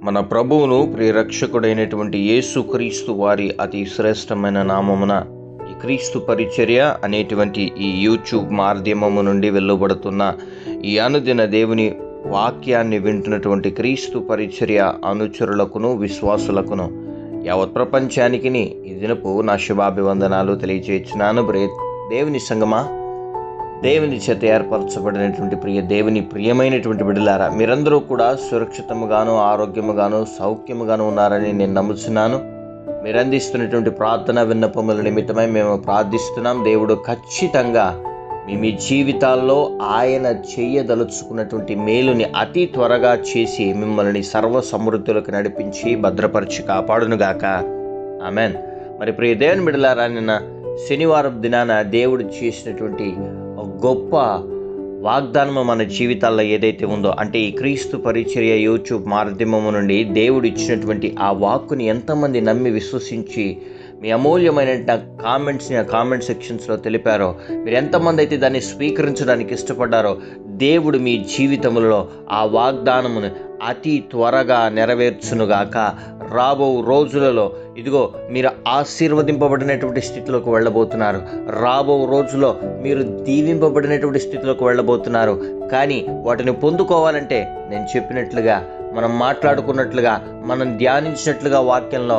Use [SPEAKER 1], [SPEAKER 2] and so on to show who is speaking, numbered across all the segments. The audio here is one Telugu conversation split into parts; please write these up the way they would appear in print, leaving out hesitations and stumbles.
[SPEAKER 1] మన ప్రభువును ప్రియరక్షకుడైనటువంటి యేసుక్రీస్తు వారి అతి శ్రేష్టమైన నామమున ఈ క్రీస్తు పరిచర్య అనేటువంటి ఈ యూట్యూబ్ మాధ్యమము నుండి వెలువడుతున్న ఈ అనుదిన దేవుని వాక్యాన్ని వింటున్నటువంటి క్రీస్తు పరిచర్య అనుచరులకును విశ్వాసులకును యావత్ ప్రపంచానికి ఈ దినపు నా శుభాభివందనాలు తెలియజేస్తున్నాను. దేవుని సంగమా, దేవుని చేత ఏర్పరచబడినటువంటి ప్రియమైనటువంటి బిడ్డలారా, మీరందరూ కూడా సురక్షితముగాను ఆరోగ్యముగాను సౌఖ్యముగాను ఉన్నారని నేను నమ్ముతున్నాను. మీరు అందిస్తున్నటువంటి ప్రార్థన విన్నపముల నిమిత్తమై మేము ప్రార్థిస్తున్నాం. దేవుడు ఖచ్చితంగా మీ జీవితాల్లో ఆయన చేయదలుచుకున్నటువంటి మేలుని అతి త్వరగా చేసి మిమ్మల్ని సర్వ సమృద్ధులకు నడిపించి భద్రపరిచి కాపాడునుగాక. ఆమెన్. మరి ప్రియ దేవుని బిడ్డలారా, నిన్న శనివారం దినాన దేవుడు చేసినటువంటి గొప్ప వాగ్దానము మన జీవితాల్లో ఏదైతే ఉందో, అంటే ఈ క్రీస్తు పరిచర్య యూట్యూబ్ మాధ్యమము నుండి దేవుడు ఇచ్చినటువంటి ఆ వాక్కుని ఎంతమంది నమ్మి విశ్వసించి మీ అమూల్యమైన కామెంట్స్ని ఆ కామెంట్ సెక్షన్స్లో తెలిపారో, మీరు ఎంతమంది అయితే దాన్ని స్వీకరించడానికి ఇష్టపడ్డారో, దేవుడు మీ జీవితంలో ఆ వాగ్దానమును అతి త్వరగా నెరవేర్చునుగాక. రాబో రోజులలో ఇదిగో మీరు ఆశీర్వదింపబడినటువంటి స్థితిలోకి వెళ్ళబోతున్నారు. రాబో రోజులో మీరు దీవింపబడినటువంటి స్థితిలోకి వెళ్ళబోతున్నారు. కానీ వాటిని పొందుకోవాలంటే నేను చెప్పినట్లుగా, మనం మాట్లాడుకున్నట్లుగా, మనం ధ్యానించినట్లుగా వాక్యంలో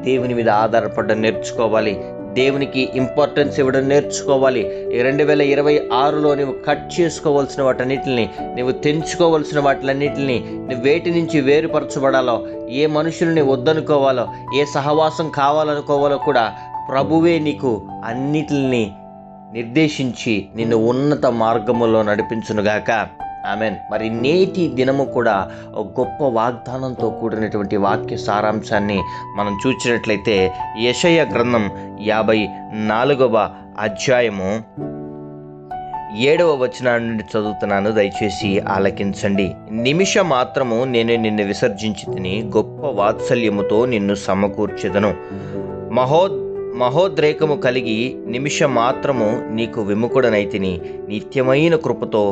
[SPEAKER 1] దేవుని మీద ఆధారపడడం నేర్చుకోవాలి. దేవునికి ఇంపార్టెన్స్ ఇవ్వడం నేర్చుకోవాలి. ఈ 2026లో నువ్వు కట్ చేసుకోవాల్సిన వాటన్నిటిని, నువ్వు తెంచుకోవాల్సిన వాటిలన్నిటిని, నువ్వు వేటి నుంచి వేరుపరచబడాలో, ఏ మనుషుల్ని వద్దనుకోవాలో, ఏ సహవాసం కావాలనుకోవాలో కూడా ప్రభువే నీకు అన్నిటిని నిర్దేశించి నిన్ను ఉన్నత మార్గములో నడిపించునుగాక. ఆమెన్. మరి నేటి దినము కూడా ఒక గొప్ప వాగ్దానంతో కూడినటువంటి వాక్య సారాంశాన్ని మనం చూసినట్లయితే, యెషయా గ్రంథం 54వ అధ్యాయము 7వ వచనం నుండి చదువుతున్నాను, దయచేసి ఆలకించండి. నిమిష మాత్రము నేను నిన్ను విసర్జించి తిని గొప్ప వాత్సల్యముతో నిన్ను సమకూర్చెదను. మహోద్రేకము కలిగి నిమిష మాత్రము నీకు విముఖుడనైతిని, నిత్యమైన కృపతో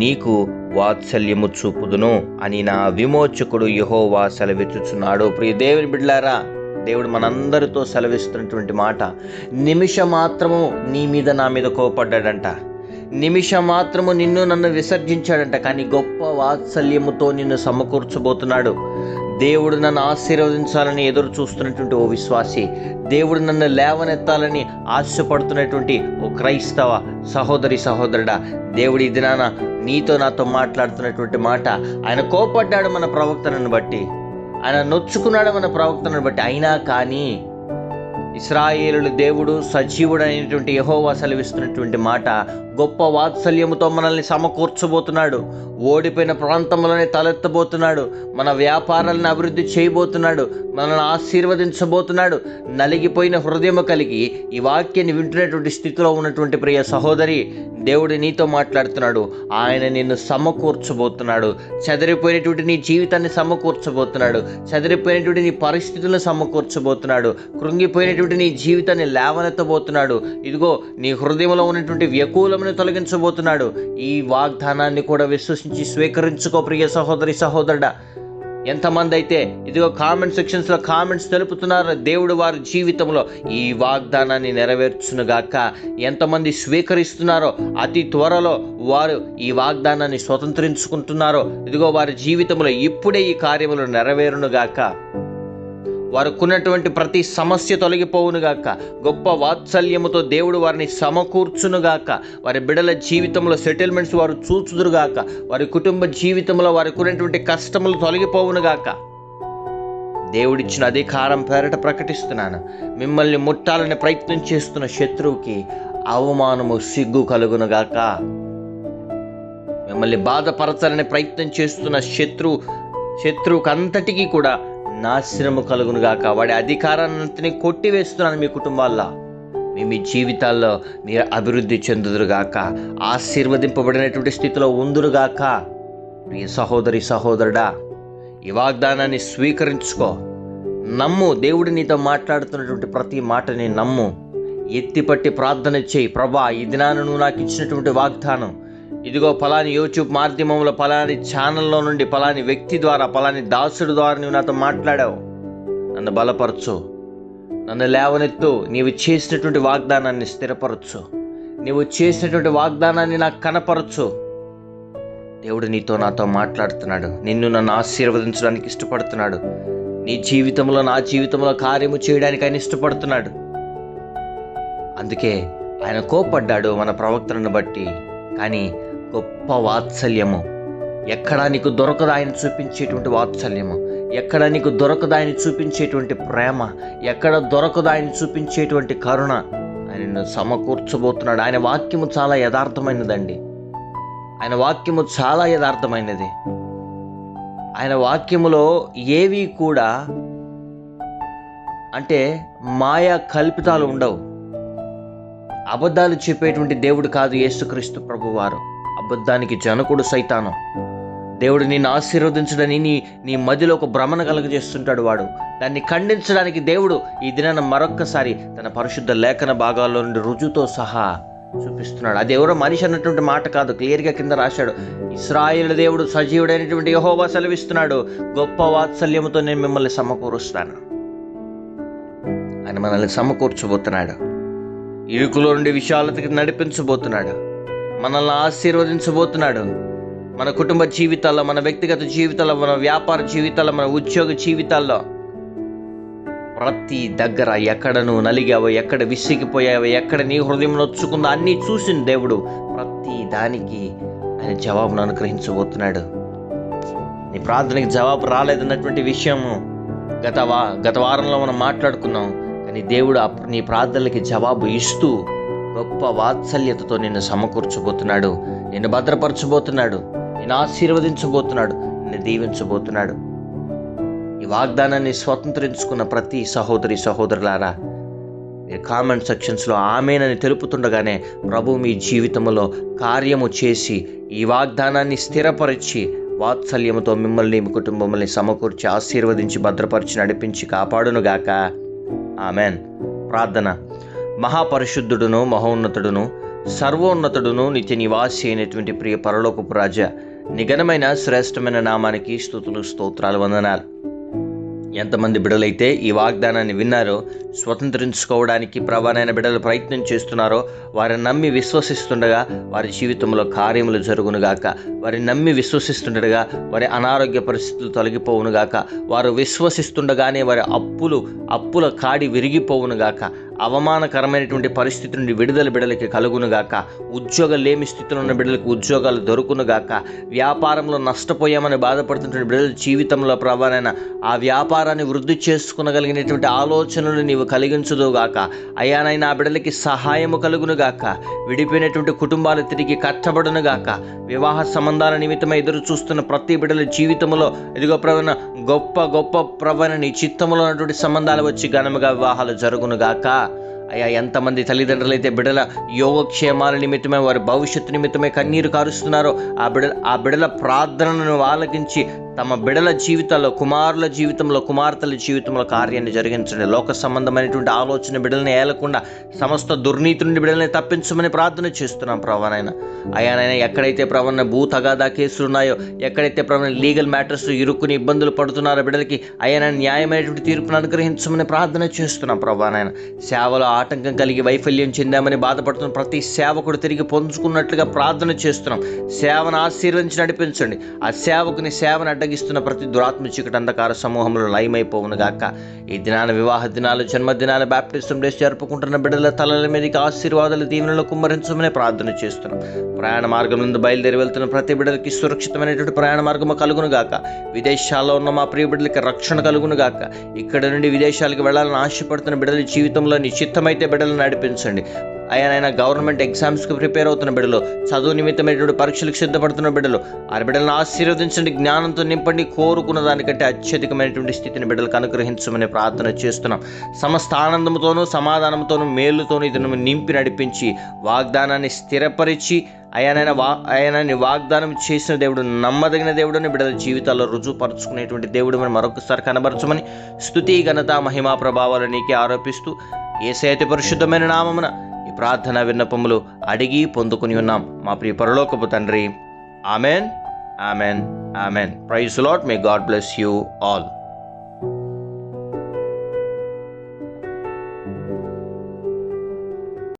[SPEAKER 1] నీకు వాత్సల్యము చూపుదును అని నా విమోచకుడు యెహోవా సెలవిచ్చుచున్నాడు. ప్రియ దేవుని బిడ్డలారా, దేవుడు మనందరితో సెలవిస్తున్నటువంటి మాట, నిమిష మాత్రము నీ మీద నా మీద కోపడ్డాడంట, నిమిషం మాత్రము నిన్ను నన్ను విసర్జించాడంట, కానీ గొప్ప వాత్సల్యముతో నిన్ను సమకూర్చబోతున్నాడు. దేవుడు నన్ను ఆశీర్వదించాలని ఎదురు చూస్తున్నటువంటి ఓ విశ్వాసి, దేవుడు నన్ను లేవనెత్తాలని ఆశపడుతున్నటువంటి ఓ క్రైస్తవ సహోదరి సహోదరుడా, దేవుడి దినాన నీతో నాతో మాట్లాడుతున్నటువంటి మాట, ఆయన కోపడ్డాడు మన ప్రవక్తనను బట్టి, ఆయన నొచ్చుకున్నాడు మన ప్రవక్తనను బట్టి, అయినా కానీ ఇశ్రాయేలు దేవుడు సజీవుడు అనేటువంటి యెహోవా సెలవిస్తున్నటువంటి మాట, గొప్ప వాత్సల్యముతో మనల్ని సమకూర్చబోతున్నాడు. ఓడిపోయిన ప్రాంతంలోనే తలెత్తబోతున్నాడు. మన వ్యాపారాలను అభివృద్ధి చేయబోతున్నాడు. మనల్ని ఆశీర్వదించబోతున్నాడు. నలిగిపోయిన హృదయము కలిగి ఈ వాక్యాన్ని వింటున్నటువంటి స్థితిలో ఉన్నటువంటి ప్రియ సహోదరి, దేవుడు నీతో మాట్లాడుతున్నాడు. ఆయన నిన్ను సమకూర్చబోతున్నాడు. చెదిరిపోయినటువంటి నీ జీవితాన్ని సమకూర్చబోతున్నాడు. చెదిరిపోయినటువంటి నీ పరిస్థితులను సమకూర్చబోతున్నాడు. కృంగిపోయినటువంటి నీ జీవితాన్ని లేవనెత్తబోతున్నాడు. ఇదిగో నీ హృదయంలో ఉన్నటువంటి వ్యాకులమును తొలగించబోతున్నాడు. ఈ వాగ్దానాన్ని కూడా విశ్వసించి స్వీకరించుకో ప్రియ సహోదరి సహోదరుడా. ఎంతమంది అయితే ఇదిగో కామెంట్ సెక్షన్స్లో కామెంట్స్ తెలుపుతున్నారు, దేవుడు వారి జీవితంలో ఈ వాగ్దానాన్ని నెరవేర్చునుగాక. ఎంతమంది స్వీకరిస్తున్నారో, అతి త్వరలో వారు ఈ వాగ్దానాన్ని స్వతంత్రించుకుంటున్నారో, ఇదిగో వారి జీవితంలో ఇప్పుడే ఈ కార్యములు నెరవేరునుగాక. వారుకున్నటువంటి ప్రతి సమస్య తొలగిపోవునుగాక. గొప్ప వాత్సల్యముతో దేవుడు వారిని సమకూర్చునుగాక. వారి బిడ్డల జీవితంలో సెటిల్మెంట్స్ వారు చూచుదురుగాక. వారి కుటుంబ జీవితంలో వారికి ఉన్నటువంటి కష్టములు తొలగిపోవునుగాక. దేవుడిచ్చిన అధికారం పేరట ప్రకటిస్తున్నాను, మిమ్మల్ని ముట్టాలని ప్రయత్నం చేస్తున్న శత్రువుకి అవమానము సిగ్గు కలుగునుగాక. మిమ్మల్ని బాధపరచాలని ప్రయత్నం చేస్తున్న శత్రువుకి అంతటికీ కూడా నాశనము కలుగునుగాక. వాడి అధికారాన్ని కొట్టివేస్తున్నాను మీ కుటుంబాల్లో. మీ జీవితాల్లో మీరు అభివృద్ధి చెందుదురుగాక. ఆశీర్వదింపబడినటువంటి స్థితిలో ఉందురుగాక. ప్రియ సహోదరి సహోదరుడా, ఈ వాగ్దానాన్ని స్వీకరించుకో. నమ్ము. దేవుడు నీతో మాట్లాడుతున్నటువంటి ప్రతి మాటని నమ్ము. ఎత్తిపట్టి ప్రార్థన చేయి. ప్రభా, ఈ దినాన నువ్వు నాకు ఇచ్చినటువంటి వాగ్దానం ఇదిగో పలాని యూట్యూబ్ మాధ్యమంలో పలాని ఛానల్లో నుండి పలాని వ్యక్తి ద్వారా పలాని దాసుడు ద్వారా నువ్వు నాతో మాట్లాడావు, నన్ను బలపరచు, నన్ను లేవనెత్తు, నీవు చేసినటువంటి వాగ్దానాన్ని స్థిరపరచు, నీవు చేసినటువంటి వాగ్దానాన్ని నాకు కనపరచు. దేవుడు నీతో నాతో మాట్లాడుతున్నాడు, నిన్ను నన్ను ఆశీర్వదించడానికి ఇష్టపడుతున్నాడు, నీ జీవితంలో నా జీవితంలో కార్యము చేయడానికి ఆయన ఇష్టపడుతున్నాడు. అందుకే ఆయన కోపడ్డాడు మన ప్రవక్తలను బట్టి. కానీ గొప్ప వాత్సల్యము ఎక్కడా నీకు దొరకదు, ఆయన చూపించేటువంటి వాత్సల్యము ఎక్కడ నీకు దొరకదు, ఆయన చూపించేటువంటి ప్రేమ ఎక్కడ దొరకదు, ఆయన చూపించేటువంటి కరుణ ఆయనను సమకూర్చబోతున్నాడు. ఆయన వాక్యము చాలా యథార్థమైనదండి, ఆయన వాక్యము చాలా యథార్థమైనది. ఆయన వాక్యములో ఏవి కూడా అంటే మాయా కల్పితాలు ఉండవు. అబద్ధాలు చెప్పేటువంటి దేవుడు కాదు యేసుక్రీస్తు ప్రభువారు. అబద్ధానికి జనకుడు సైతాను. దేవుడు నిన్ను ఆశీర్వదించడని నీ మధ్యలో ఒక భ్రమణ కలుగజేస్తుంటాడు వాడు. దాన్ని ఖండించడానికి దేవుడు ఈ దినాన మరొక్కసారి తన పరిశుద్ధ లేఖన భాగాల్లో నుండి రుజువుతో సహా చూపిస్తున్నాడు. అది ఎవరో మనిషి అన్నటువంటి మాట కాదు, క్లియర్గా కింద రాశాడు. ఇశ్రాయేలు దేవుడు సజీవుడైనటువంటి యెహోవా సెలవిస్తున్నాడు, గొప్ప వాత్సల్యముతో నేను మిమ్మల్ని సమకూరుస్తాను. ఆయన మనల్ని సమకూర్చబోతున్నాడు, ఇరుకులో నుండి విశాలతకి నడిపించబోతున్నాడు, మనల్ని ఆశీర్వదించబోతున్నాడు. మన కుటుంబ జీవితాల్లో, మన వ్యక్తిగత జీవితాల్లో, మన వ్యాపార జీవితాల్లో, మన ఉద్యోగ జీవితాల్లో ప్రతి దగ్గర ఎక్కడ నువ్వు నలిగావో, ఎక్కడ విసిగిపోయావో, ఎక్కడ నీ హృదయం నొచ్చుకుందో అన్నీ చూసిన దేవుడు ప్రతి దానికి ఆయన జవాబును అనుగ్రహించబోతున్నాడు. నీ ప్రార్థనకి జవాబు రాలేదన్నటువంటి విషయము గత వారంలో మనం మాట్లాడుకున్నాం. కానీ దేవుడు నీ ప్రార్థనలకి జవాబు ఇస్తూ గొప్ప వాత్సల్యతతో నిన్ను సమకూర్చబోతున్నాడు, నిన్ను భద్రపరచబోతున్నాడు, నిన్ను ఆశీర్వదించబోతున్నాడు, నిన్ను దీవించబోతున్నాడు. ఈ వాగ్దానాన్ని స్వతంత్రించుకున్న ప్రతి సహోదరి సహోదరులారా, మీరు కామెంట్ సెక్షన్స్లో ఆమేనని తెలుపుతుండగానే ప్రభు మీ జీవితంలో కార్యము చేసి ఈ వాగ్దానాన్ని స్థిరపరిచి వాత్సల్యముతో మిమ్మల్ని, మీ కుటుంబముల్ని సమకూర్చి ఆశీర్వదించి భద్రపరిచి నడిపించి కాపాడునుగాక. ఆమెన్. ప్రార్థన. మహాపరిశుద్ధుడును మహోన్నతుడును సర్వోన్నతుడును నిత్య నివాసి అయినటువంటి ప్రియ పరలోకపు రాజా, నిఘనమైన శ్రేష్టమైన నామానికి స్తుతులు స్తోత్రాలు వందనాలు. ఎంతమంది బిడ్డలైతే ఈ వాగ్దానాన్ని విన్నారో, స్వతంత్రించుకోవడానికి ప్రభానైన బిడ్డలు ప్రయత్నం చేస్తున్నారో, వారిని నమ్మి విశ్వసిస్తుండగా వారి జీవితంలో కార్యములు జరుగునుగాక. వారిని నమ్మి విశ్వసిస్తుండగా వారి అనారోగ్య పరిస్థితులు తొలగిపోవునుగాక. వారు విశ్వసిస్తుండగానే వారి అప్పుల కాడి విరిగిపోవునుగాక. అవమానకరమైనటువంటి పరిస్థితి నుండి విడుదల బిడ్డలకి కలుగునుగాక. ఉద్యోగాలేమి స్థితిలో ఉన్న బిడ్డలకు ఉద్యోగాలు దొరుకునుగాక. వ్యాపారంలో నష్టపోయామని బాధపడుతున్న బిడ్డల జీవితంలో ప్రభానైన ఆ వ్యాపారాన్ని వృద్ధి చేసుకునగలిగినటువంటి ఆలోచనలు నీవు కలిగించుదుగాక. అయ్యానైనా ఆ బిడ్డలకి సహాయము కలుగునుగాక. విడిపోయినటువంటి కుటుంబాలు తిరిగి కట్టబడునుగాక. వివాహ సంబంధాల నిమిత్తమై ఎదురు చూస్తున్న ప్రతి బిడ్డల జీవితంలో ఇదిగో ప్రవణ గొప్ప ప్రవణ నీ చిత్తములో ఉన్నటువంటి సంబంధాలు వచ్చి ఘనముగా వివాహాలు జరుగునుగాక. అయ్యా, ఎంతమంది తల్లిదండ్రులు అయితే బిడ్డల యోగక్షేమాల నిమిత్తమే, వారి భవిష్యత్తు నిమిత్తమే కన్నీరు కారుస్తున్నారో ఆ బిడ్డల ప్రార్థనను ఆలకించి తమ బిడ్డల జీవితాల్లో, కుమారుల జీవితంలో, కుమార్తెల జీవితంలో కార్యాన్ని జరిగించండి. లోక సంబంధమైనటువంటి ఆలోచన బిడ్డల్ని ఏలకుండా సమస్త దుర్నీతి నుండి బిడ్డల్ని తప్పించమని ప్రార్థన చేస్తున్నాం ప్రభానైనా. అయ్యానైనా ఎక్కడైతే ప్రభాన భూ తగాదా కేసులు ఉన్నాయో, ఎక్కడైతే ప్రభాన లీగల్ మ్యాటర్స్ ఇరుక్కుని ఇబ్బందులు పడుతున్నారో బిడ్డలకి అయ్యానైనా న్యాయమైనటువంటి తీర్పును అనుగ్రహించమని ప్రార్థన చేస్తున్నాం ప్రభానైనా. సేవలో ఆటంకం కలిగి వైఫల్యం చెందామని బాధపడుతున్న ప్రతి సేవకుడు తిరిగి పొందుకున్నట్లుగా ప్రార్థన చేస్తున్నాం. సేవను ఆశీర్వదించి నడిపించండి. ఆ సేవకుని సేవను అడ్డగిస్తున్న ప్రతి దురాత్మ చీకటి అంధకార సమూహంలో లయమైపోవునుగాక. ఈ దినాన వివాహ దినాలు, జన్మదినాలు, బ్యాప్టిజం డేస్ జరుపుకుంటున్న బిడ్డల తలల మీదకి ఆశీర్వాదాలు, దీవెనలు కుమ్మరించమని ప్రార్థన చేస్తున్నాం. ప్రయాణ మార్గం నుండి బయలుదేరి వెళ్తున్న ప్రతి బిడ్డలకి సురక్షితమైనటువంటి ప్రయాణ మార్గము కలుగునుగాక. విదేశాల్లో ఉన్న మా ప్రియ బిడ్డలకి రక్షణ కలుగునుగాక. ఇక్కడ నుండి విదేశాలకు వెళ్ళాలని ఆశపడుతున్న బిడ్డల జీవితంలో నిశ్చితమైతే బిడ్డలను నడిపించండి. అయ్యానైనా గవర్నమెంట్ ఎగ్జామ్స్కి ప్రిపేర్ అవుతున్న బిడ్డలు, చదువు నిమిత్తమైనటువంటి పరీక్షలకు సిద్ధపడుతున్న బిడ్డలు, ఆ బిడ్డలను ఆశీర్వదించండి, జ్ఞానంతో నింపండి. కోరుకున్న దానికంటే అత్యధికమైనటువంటి స్థితిని బిడ్డలకు అనుగ్రహించమని ప్రార్థన చేస్తున్నాం. సమస్త ఆనందంతోనూ, సమాధానంతోనూ, మేలుతోనూ ఇది నింపి నడిపించి వాగ్దానాన్ని స్థిరపరిచి అయ్యానని వాగ్దానం చేసిన దేవుడు నమ్మదగిన దేవుడిని బిడ్డల జీవితాల్లో రుజువుపరుచుకునేటువంటి దేవుడు మనం మరొకసారి కనబరచమని స్తుతి, ఘనత, మహిమా, ప్రభావాలు నీకే ఆరోపిస్తూ యేసయ్య పరిశుద్ధమైన నామమున ఈ ఈ ప్రార్థన విన్నపములు అడిగి పొందుకుని ఉన్నాం మా ప్రియ పరలోకపు తండ్రి. Amen, amen, amen. Praise Lord. May God bless you all.